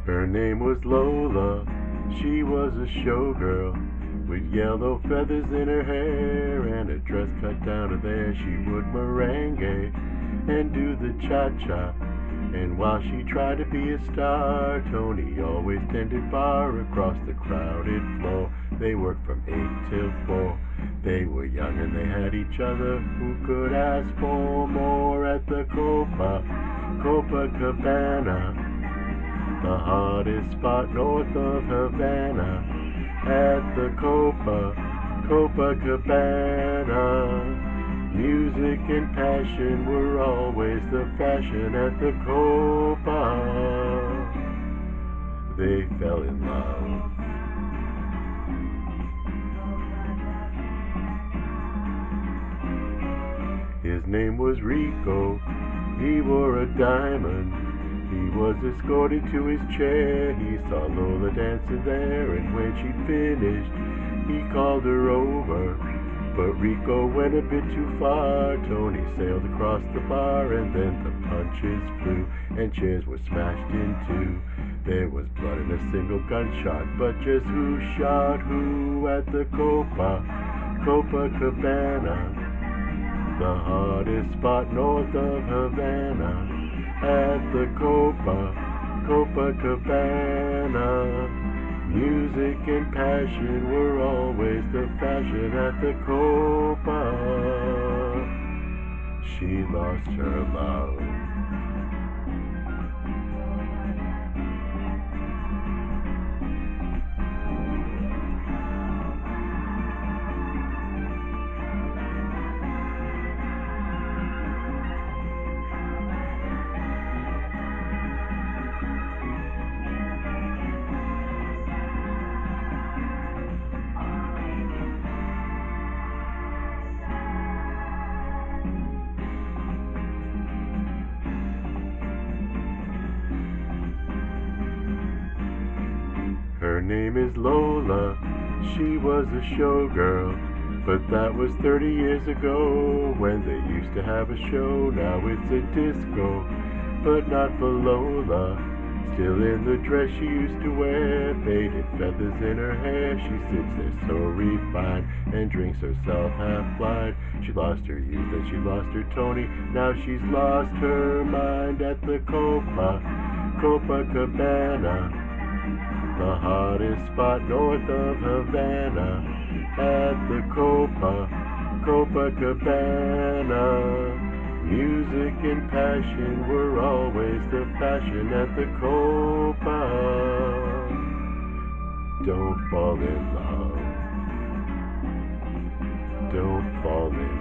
Her name was Lola, she was a showgirl, with yellow feathers in her hair and a dress cut down to there. She would merengue and do the cha-cha, and while she tried to be a star, Tony always tended bar across the crowded floor. They worked from 8 till 4. They were young and they had each other. Who could ask for more at the Copacabana, the hottest spot north of Havana? At the Copacabana, music and passion were always the fashion. At the Copa, they fell in love. His name was Rico, he wore a diamond. He was escorted to his chair. He saw Lola dancing there, and when she finished, he called her over. But Rico went a bit too far. Tony sailed across the bar, and then the punches flew, and chairs were smashed in two. There was blood and a single gunshot, but just who shot who at the Copacabana, the hottest spot north of Havana? At the Copacabana, music and passion were always the fashion. At the Copa, she lost her love. Her name is Lola, she was a showgirl, but that was 30 years ago when they used to have a show. Now it's a disco, but not for Lola. Still in the dress she used to wear, faded feathers in her hair. She sits there so refined and drinks herself half blind. She lost her youth and she lost her Tony. Now she's lost her mind. At the Copacabana, the hottest spot north of Havana. At the Copacabana, music and passion were always the fashion. At the Copa, don't fall in love. Don't fall in